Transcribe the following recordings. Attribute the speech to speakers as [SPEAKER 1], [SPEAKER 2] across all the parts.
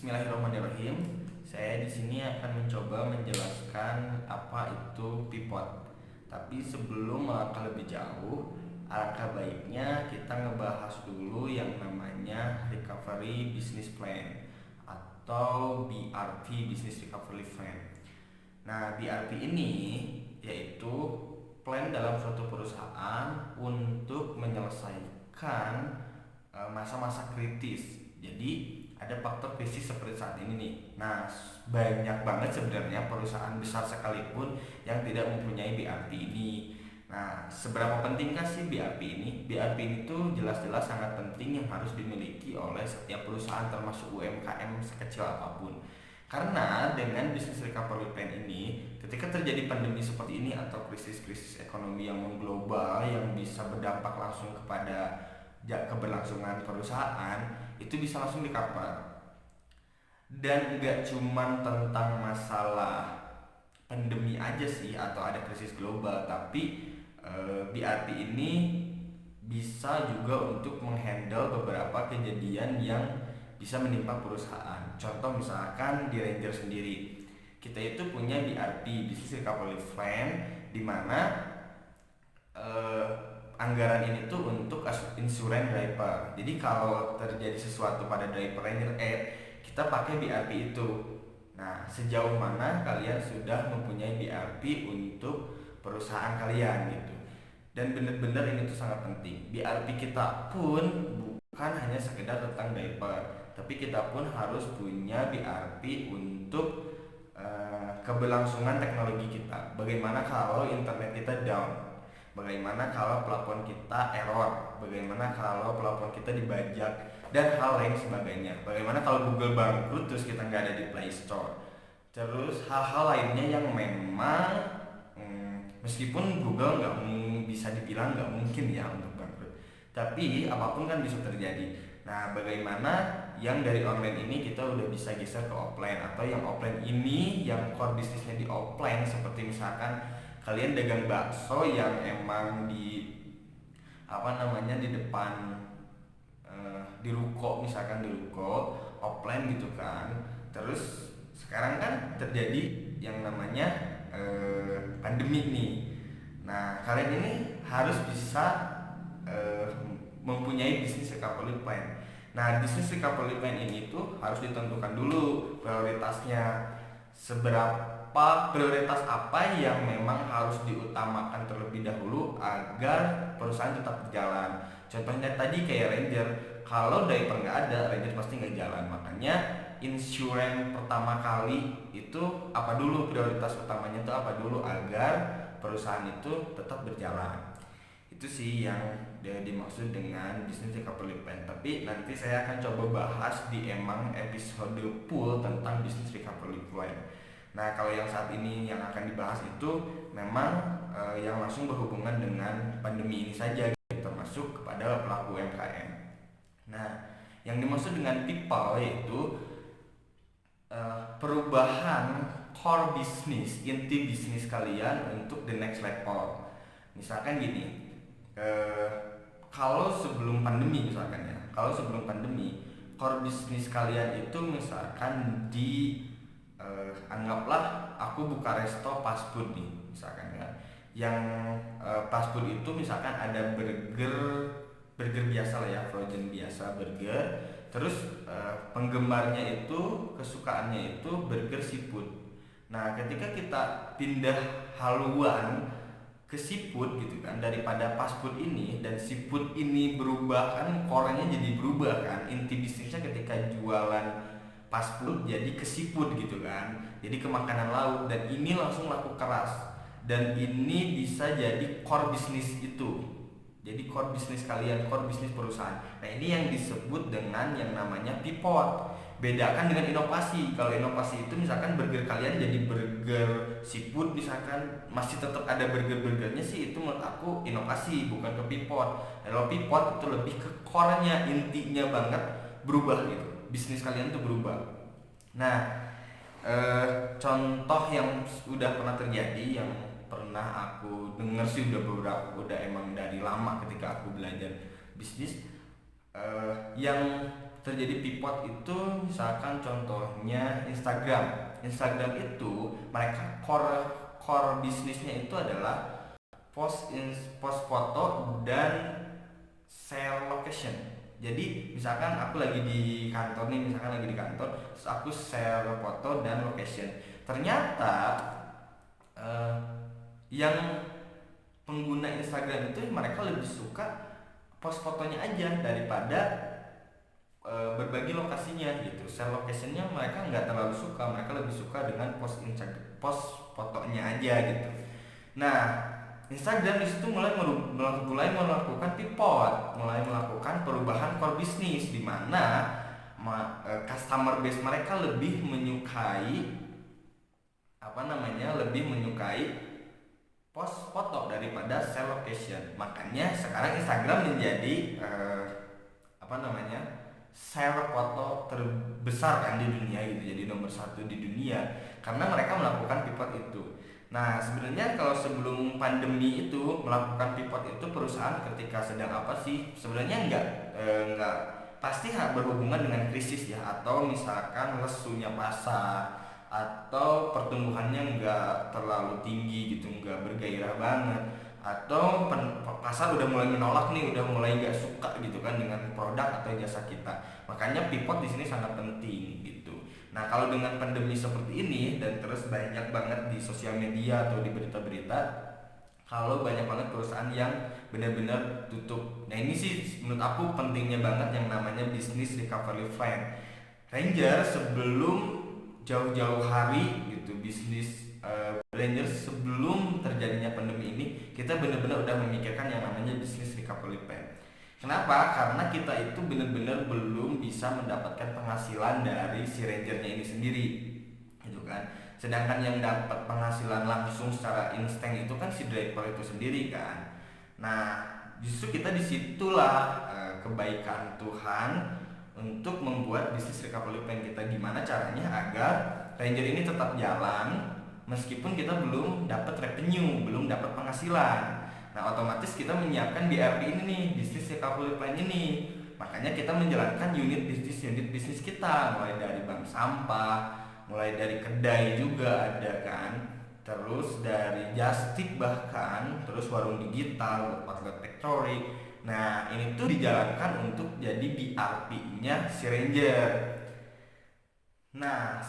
[SPEAKER 1] Bismillahirrahmanirrahim. Saya di sini akan mencoba menjelaskan apa itu pivot. Tapi sebelum melangkah lebih jauh, alangkah baiknya kita ngebahas dulu yang namanya Recovery Business Plan atau BRP, Business Recovery Plan. Nah, BRP ini yaitu plan dalam suatu perusahaan untuk menyelesaikan masa-masa kritis. Jadi ada faktor krisis seperti saat ini nih. Nah, banyak banget sebenarnya perusahaan besar sekalipun yang tidak mempunyai BRP ini. Nah, seberapa pentingkah sih BRP ini? BRP ini tuh jelas-jelas sangat penting yang harus dimiliki oleh setiap perusahaan termasuk UMKM sekecil apapun. Karena dengan bisnis recovery plan ini, ketika terjadi pandemi seperti ini atau krisis-krisis ekonomi yang mengglobal yang bisa berdampak langsung kepada keberlangsungan perusahaan, itu bisa langsung di cover. Dan nggak cuman tentang masalah pandemi aja sih atau ada krisis global, tapi BRP ini bisa juga untuk menghandle beberapa kejadian yang bisa menimpa perusahaan. Contoh misalkan di Ranger sendiri, kita itu punya BRP, Business Recovery Plan, di mana anggaran ini tuh untuk insurance driver. Jadi kalau terjadi sesuatu pada driver Ranger Air, kita pakai BRP itu. Nah, sejauh mana kalian sudah mempunyai BRP untuk perusahaan kalian gitu. Dan benar-benar ini tuh sangat penting. BRP kita pun bukan hanya sekedar tentang diaper, tapi kita pun harus punya BRP untuk keberlangsungan teknologi kita. Bagaimana kalau internet kita down? Bagaimana kalau plafon kita error? Bagaimana kalau plafon kita dibajak? Dan hal lain sebagainya. Bagaimana kalau Google bangkrut terus kita nggak ada di Play Store? Terus hal-hal lainnya yang memang meskipun Google nggak bisa dibilang nggak mungkin ya untuk bangkrut, tapi apapun kan bisa terjadi. Nah, bagaimana yang dari online ini kita udah bisa geser ke offline, atau yang offline ini yang core bisnisnya di offline, seperti misalkan kalian dagang bakso yang emang di di depan di ruko, misalkan di ruko offline gitu kan. Terus sekarang kan terjadi yang namanya pandemi nih. Nah, kalian ini harus bisa mempunyai bisnis recovery plan. Nah, bisnis recovery plan ini tuh harus ditentukan dulu prioritasnya. Prioritas apa yang memang harus diutamakan terlebih dahulu agar perusahaan tetap berjalan. Contohnya tadi kayak Ranger, kalau diaper nggak ada, Ranger pasti nggak jalan. Makanya insurance pertama kali itu apa dulu, prioritas utamanya itu apa dulu agar perusahaan itu tetap berjalan. Itu sih yang dimaksud dengan business recovery plan. Tapi nanti saya akan coba bahas di episode full tentang business recovery plan. Nah, kalau yang saat ini yang akan dibahas itu memang yang langsung berhubungan dengan pandemi ini saja, termasuk kepada pelaku UMKM. Nah, yang dimaksud dengan people yaitu perubahan core bisnis, inti bisnis kalian untuk the next level. Misalkan gini, kalau sebelum pandemi core bisnis kalian itu misalkan anggaplah aku buka resto fast food nih misalkan ya, yang fast food itu misalkan ada burger biasa lah ya, frozen biasa burger. Terus penggemarnya itu kesukaannya itu burger seafood. Nah, ketika kita pindah haluan ke seafood gitu kan, daripada fast food ini dan seafood ini berubah kan, core-nya jadi berubah kan, inti bisnisnya ketika jualan fast food jadi ke seafood gitu kan, jadi ke makanan laut, dan ini langsung laku keras, dan ini bisa jadi core bisnis itu, jadi core bisnis kalian, core bisnis perusahaan. Nah, ini yang disebut dengan yang namanya pivot. Bedakan dengan inovasi. Kalau inovasi itu misalkan burger kalian jadi burger seafood misalkan, masih tetap ada burgernya sih, itu menurut aku inovasi, bukan ke pivot. Kalau pivot itu lebih ke core-nya, intinya banget berubah gitu, bisnis kalian tuh berubah. Nah, contoh yang sudah pernah terjadi, yang pernah aku dengar sih udah emang dari lama ketika aku belajar bisnis, yang terjadi pivot itu misalkan contohnya Instagram itu mereka core bisnisnya itu adalah post foto dan share location. Jadi misalkan aku lagi di kantor nih, terus aku share foto dan location. Ternyata eh, yang pengguna Instagram itu mereka lebih suka post fotonya aja daripada berbagi lokasinya gitu. Share locationnya mereka nggak terlalu suka, mereka lebih suka dengan post fotonya aja gitu. Nah, Instagram di situ mulai melakukan pivot, mulai melakukan perubahan core bisnis di mana customer base mereka lebih menyukai lebih menyukai post foto daripada share location. Makanya sekarang Instagram menjadi share foto terbesar kan di dunia gitu, jadi nomor satu di dunia karena mereka melakukan pivot itu. Nah sebenarnya kalau sebelum pandemi itu melakukan pivot itu perusahaan ketika sedang apa sih sebenarnya enggak pasti berhubungan dengan krisis ya, atau misalkan lesunya pasar atau pertumbuhannya enggak terlalu tinggi gitu, enggak bergairah banget, atau pasar udah mulai menolak nih, udah mulai nggak suka gitu kan dengan produk atau jasa kita. Makanya pivot di sini sangat penting gitu. Nah kalau dengan pandemi seperti ini dan terus banyak banget di sosial media atau di berita-berita, kalau banyak banget perusahaan yang benar-benar tutup. Nah ini sih menurut aku pentingnya banget yang namanya business recovery plan. Ranger sebelum jauh-jauh hari gitu bisnis Ranger sebelum terjadinya pandemi ini kita benar-benar udah memikirkan yang namanya business recovery plan. Kenapa? Karena kita itu benar-benar belum bisa mendapatkan penghasilan dari si Rangernya ini sendiri, gitu kan. Sedangkan yang dapat penghasilan langsung secara instan itu kan si driver itu sendiri kan. Nah, justru kita disitulah kebaikan Tuhan untuk membuat bisnis recovery plan kita, gimana caranya agar Ranger ini tetap jalan meskipun kita belum dapat revenue, belum dapat penghasilan. Nah otomatis kita menyiapkan BRP ini nih, bisnis recovery plan ini. Makanya kita menjalankan unit bisnis kita, mulai dari bank sampah, mulai dari kedai juga ada kan, terus dari justip bahkan, terus warung digital, outlet factory. Nah ini tuh dijalankan untuk jadi BRP-nya si Ranger. Nah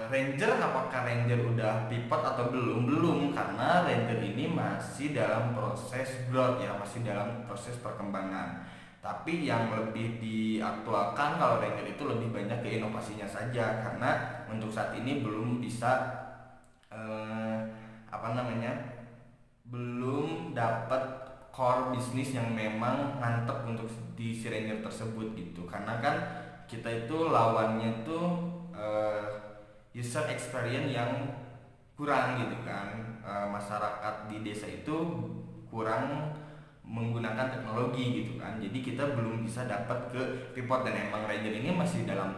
[SPEAKER 1] Ranger, apakah Ranger udah pivot atau belum? Belum, karena Ranger ini masih dalam proses growth ya, masih dalam proses perkembangan. Tapi yang lebih diaktualkan kalau Ranger itu lebih banyak ke inovasinya saja, karena untuk saat ini belum bisa belum dapat core bisnis yang memang mantep untuk di si Ranger tersebut gitu. Karena kan kita itu lawannya tuh user experience yang kurang gitu kan. Masyarakat di desa itu kurang menggunakan teknologi gitu kan, jadi kita belum bisa dapat ke pivot. Dan emang Ranger ini masih dalam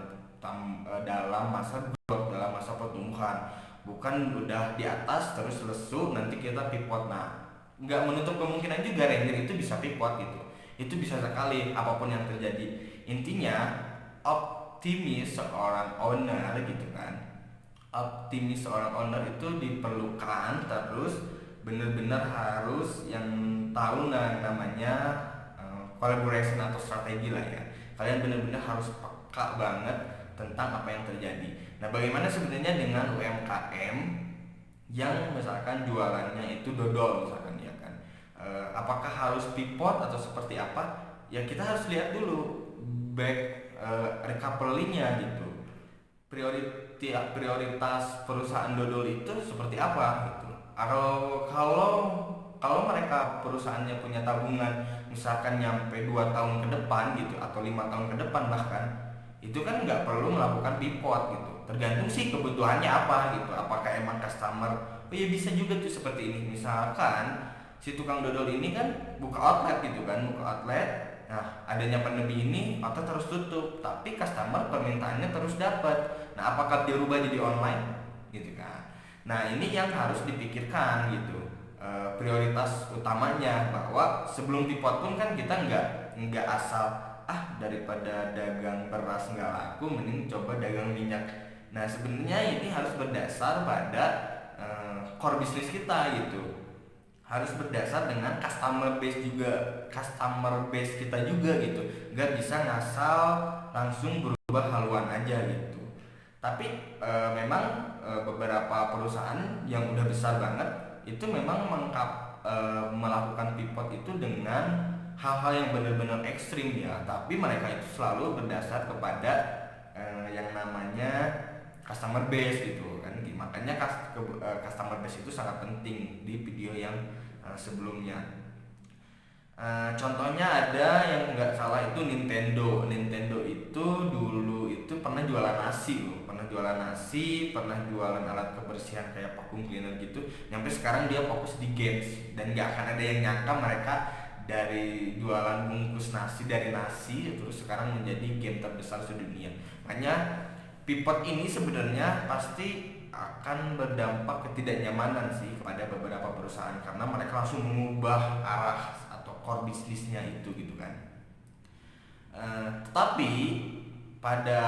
[SPEAKER 1] masa growth, dalam masa pertumbuhan, bukan udah di atas terus lesu nanti kita pivot. Nah nggak menutup kemungkinan juga Ranger itu bisa pivot gitu, itu bisa sekali apapun yang terjadi. Intinya optimis seorang owner gitu kan, optimis seorang owner itu diperlukan, terus benar-benar harus yang tahu namanya collaboration atau strategi lah ya. Kalian benar-benar harus peka banget tentang apa yang terjadi. Nah bagaimana sebenarnya dengan UMKM yang misalkan jualannya itu dodol misalkan ya kan, apakah harus pivot atau seperti apa? Ya kita harus lihat dulu back recovery-nya gitu, prioritas perusahaan dodol itu seperti apa gitu. Kalau mereka perusahaannya punya tabungan misalkan nyampe 2 tahun ke depan gitu, atau 5 tahun ke depan bahkan, itu kan nggak perlu melakukan pivot gitu. Tergantung sih kebutuhannya apa gitu, apakah emang customer, oh ya bisa juga tuh seperti ini. Misalkan si tukang dodol ini kan buka outlet gitu kan, nah adanya pandemi ini outlet terus tutup, tapi customer permintaannya terus dapat. Nah apakah dia rubah jadi online gitu kan. Nah ini yang harus dipikirkan gitu, prioritas utamanya, bahwa sebelum pivot pun kan kita nggak asal daripada dagang beras nggak laku, mending coba dagang minyak. Nah sebenarnya ini harus berdasar pada core bisnis kita gitu, harus berdasar dengan customer base kita juga gitu, nggak bisa ngasal langsung berubah haluan aja gitu. Tapi memang beberapa perusahaan yang udah besar banget itu memang melakukan pivot itu dengan hal-hal yang benar-benar ekstrim ya, tapi mereka itu selalu berdasar kepada yang namanya customer base gitu kan. Makanya customer base itu sangat penting di video yang sebelumnya. Contohnya ada yang nggak salah itu Nintendo. Nintendo itu dulu itu pernah jualan nasi loh, pernah jualan alat kebersihan kayak vacuum cleaner gitu. Sampai sekarang dia fokus di games, dan nggak akan ada yang nyangka mereka dari jualan bungkus nasi dari nasi terus sekarang menjadi game terbesar sedunia. Makanya pivot ini sebenarnya pasti akan berdampak ketidaknyamanan sih kepada beberapa perusahaan, karena mereka langsung mengubah arah atau core bisnisnya itu gitu kan. Tetapi pada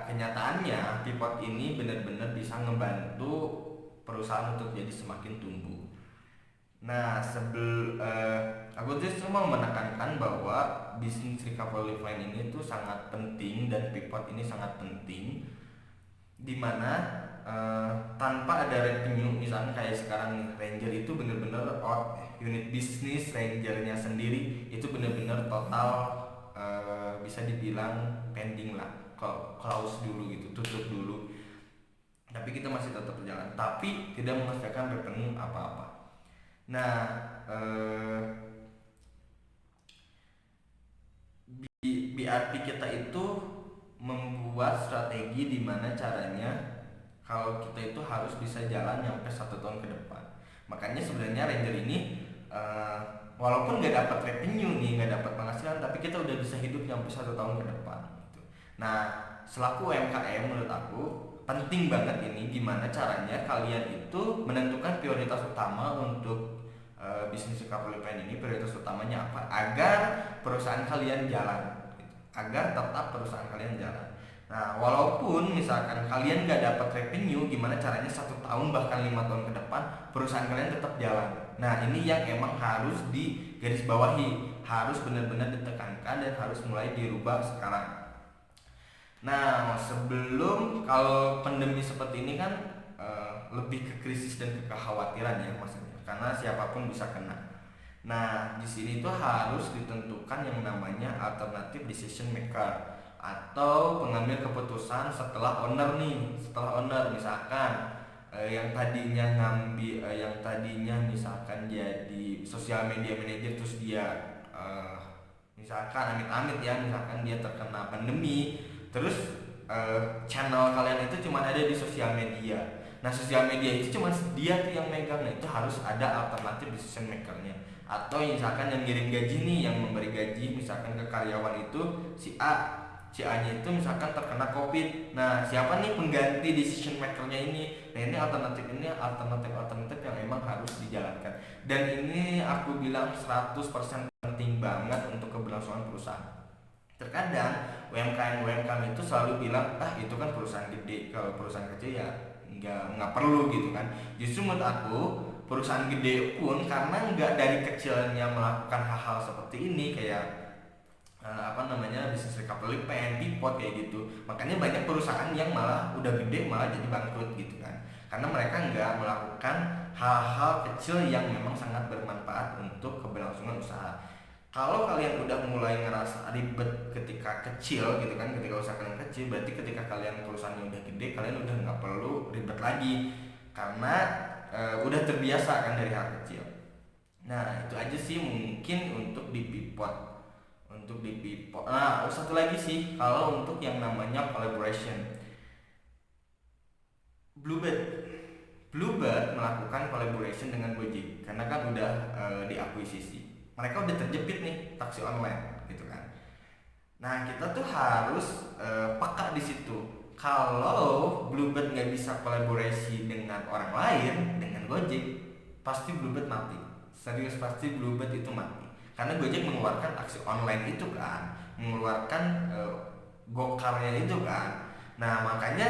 [SPEAKER 1] kenyataannya pivot ini benar-benar bisa membantu perusahaan untuk jadi semakin tumbuh. Nah aku tuh cuma menekankan bahwa bisnis recovery plan ini tuh sangat penting dan pivot ini sangat penting, dimana tanpa ada revenue, misalnya kayak sekarang nih, Ranger itu bener-bener unit bisnis Rangernya sendiri itu bener-bener total bisa dibilang pending lah, close dulu gitu, tutup dulu, tapi kita masih tetap berjalan tapi tidak menghasilkan revenue apa-apa. Nah BRP kita itu membuat strategi di mana caranya kalau kita itu harus bisa jalan sampai 1 tahun ke depan. Makanya sebenarnya Ranger ini walaupun nggak dapat revenue nih, nggak dapat penghasilan, tapi kita udah bisa hidup sampai 1 tahun ke depan gitu. Nah selaku UMKM menurut aku penting banget ini gimana caranya kalian itu menentukan prioritas utama untuk bisnis recovery plan ini. Prioritas utamanya apa agar perusahaan kalian jalan gitu, agar tetap perusahaan kalian jalan. Nah walaupun misalkan kalian gak dapat revenue, gimana caranya 1 tahun bahkan 5 tahun ke depan perusahaan kalian tetap jalan. Nah ini yang emang harus digarisbawahi, harus benar-benar ditekankan dan harus mulai dirubah sekarang. Nah sebelum, kalau pandemi seperti ini kan lebih ke krisis dan ke kekhawatiran ya maksudnya, karena siapapun bisa kena. Nah di sini tuh harus ditentukan yang namanya alternative decision maker atau pengambil keputusan setelah owner nih. Setelah owner misalkan yang tadinya misalkan jadi sosial media manager, terus dia misalkan amit-amit ya, misalkan dia terkena pandemi, terus channel kalian itu cuma ada di sosial media. Nah sosial media itu cuma dia tuh yang megang. Nah itu harus ada alternatif decision makernya. Atau misalkan yang ngirim gaji nih, yang memberi gaji misalkan ke karyawan itu si A nya itu misalkan terkena COVID. Nah siapa nih pengganti decision makernya ini? Nah ini alternatif yang emang harus dijalankan. Dan ini aku bilang 100% penting banget untuk keberlangsungan perusahaan. Terkadang UMKM itu selalu bilang itu kan perusahaan gede, kalau perusahaan kecil ya nggak perlu gitu kan. Justru menurut aku perusahaan gede pun karena nggak dari kecilnya melakukan hal-hal seperti ini kayak bisnis recovery plan, pivot kayak gitu, makanya banyak perusahaan yang malah udah gede malah jadi bangkrut gitu kan, karena mereka nggak melakukan hal-hal kecil yang memang sangat bermanfaat untuk keberlangsungan usaha. Kalau kalian udah mulai ngerasa ribet ketika kecil gitu kan, ketika usaha kalian kecil, berarti ketika kalian perusahaannya udah gede, kalian udah nggak perlu ribet lagi karena udah terbiasa kan dari hal kecil. Nah itu aja sih mungkin untuk di pivot. Nah satu lagi sih, kalau untuk yang namanya collaboration, Bluebird melakukan collaboration dengan Gojek karena kan udah diakuisisi. Mereka udah terjepit nih taksi online gitu kan. Nah kita tuh harus peka di situ. Kalau Bluebird nggak bisa kolaborasi dengan orang lain, dengan Gojek, pasti Bluebird mati. Serius, pasti Bluebird itu mati. karena Gojek mengeluarkan taksi online itu kan, mengeluarkan Gokarnya itu kan. Nah makanya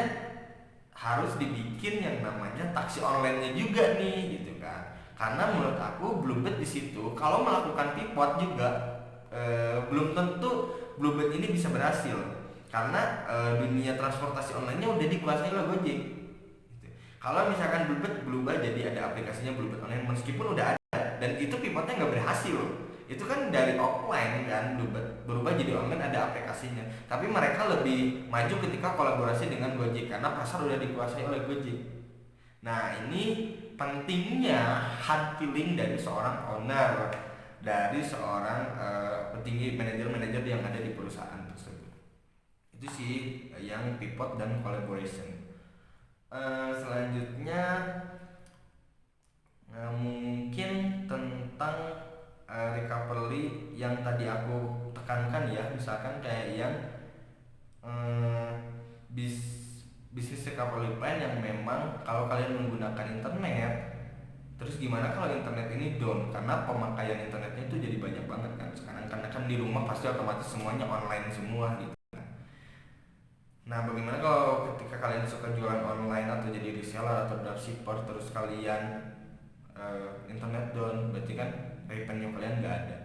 [SPEAKER 1] harus dibikin yang namanya taksi online-nya juga nih gitu kan. Karena menurut aku Bluebird di situ kalau melakukan pivot juga belum tentu Bluebird ini bisa berhasil karena dunia transportasi online-nya udah dikuasai oleh Gojek. Gitu. Kalau misalkan Bluebird berubah jadi ada aplikasinya Bluebird online meskipun udah ada dan itu pivotnya nggak berhasil, itu kan dari offline kan berubah jadi online ada aplikasinya, tapi mereka lebih maju ketika kolaborasi dengan Gojek karena pasar udah dikuasai oleh Gojek. Nah ini pentingnya hard feeling dari seorang owner, dari seorang petinggi manajer-manajer yang ada di perusahaan tersebut. Itu sih yang pivot dan collaboration. Selanjutnya mungkin tentang recovery yang tadi aku tekankan ya, misalkan kayak yang bis bisnis recovery plan yang memang kalau kalian menggunakan internet, terus gimana kalau internet ini down karena pemakaian internetnya itu jadi banyak banget kan sekarang, karena kan di rumah pasti otomatis semuanya online semua gitu. Nah bagaimana kalau ketika kalian suka jualan online atau jadi reseller atau dropshipper terus kalian internet down, berarti kan revenue kalian nggak ada.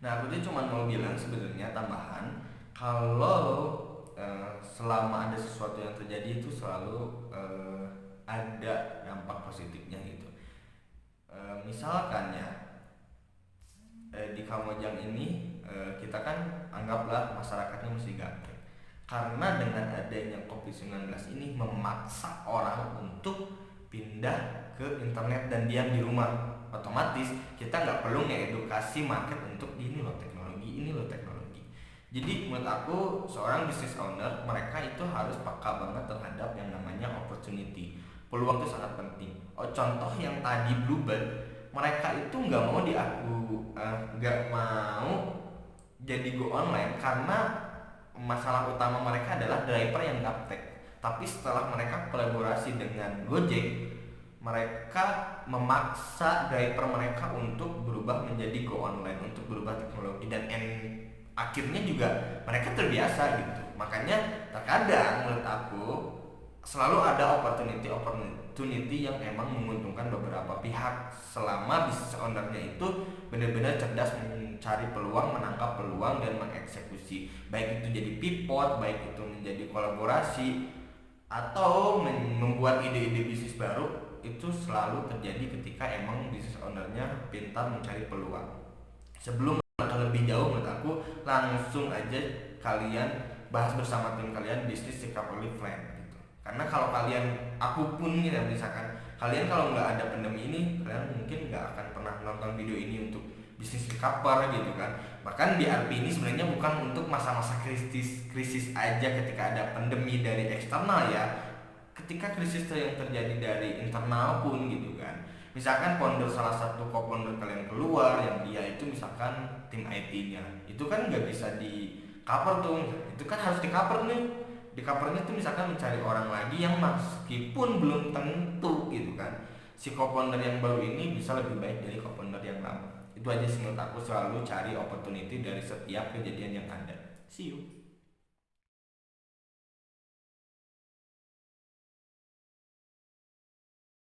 [SPEAKER 1] Nah aku tuh cuma mau bilang sebenarnya tambahan kalau selama ada sesuatu yang terjadi itu selalu ada dampak positifnya gitu. Misalkan ya di Kamojang ini kita kan anggaplah masyarakatnya masih gaptek karena dengan adanya COVID-19 ini memaksa orang untuk pindah ke internet dan diam di rumah. Otomatis kita nggak perlu ngedukasi market untuk ini loh teknologi. Jadi menurut aku seorang business owner mereka itu harus peka banget terhadap yang namanya opportunity. Peluang itu sangat penting. Contoh yang tadi Bluebird, mereka itu nggak mau jadi go online karena masalah utama mereka adalah driver yang gaptek. Tapi setelah mereka kolaborasi dengan Gojek, mereka memaksa driver mereka untuk berubah menjadi go online, untuk berubah teknologi dan akhirnya juga mereka terbiasa gitu. Makanya terkadang menurut aku selalu ada opportunity yang emang menguntungkan beberapa pihak selama bisnis ownernya itu benar-benar cerdas mencari peluang, menangkap peluang dan mengeksekusi. Baik itu jadi pivot, baik itu menjadi kolaborasi atau membuat ide-ide bisnis baru, itu selalu terjadi ketika emang bisnis ownernya pintar mencari peluang. Sebelum lebih jauh menurut aku langsung aja kalian bahas bersama tim kalian bisnis recovery plan gitu. Karena kalau kalian, aku pun ya misalkan kalian kalau nggak ada pandemi ini kalian mungkin nggak akan pernah nonton video ini untuk bisnis recover gitu kan. Bahkan BRP ini sebenarnya bukan untuk masa-masa krisis aja ketika ada pandemi dari eksternal ya, ketika krisis yang terjadi dari internal pun gitu kan. Misalkan salah satu co-founder kalian keluar yang dia itu misalkan tim IT-nya itu kan nggak bisa di cover tuh, itu kan harus di cover nih. Di covernya tuh misalkan mencari orang lagi yang meskipun belum tentu gitu kan si co-founder yang baru ini bisa lebih baik dari co-founder yang lama. Itu aja sih menurut aku, selalu cari opportunity dari setiap kejadian yang ada. See you.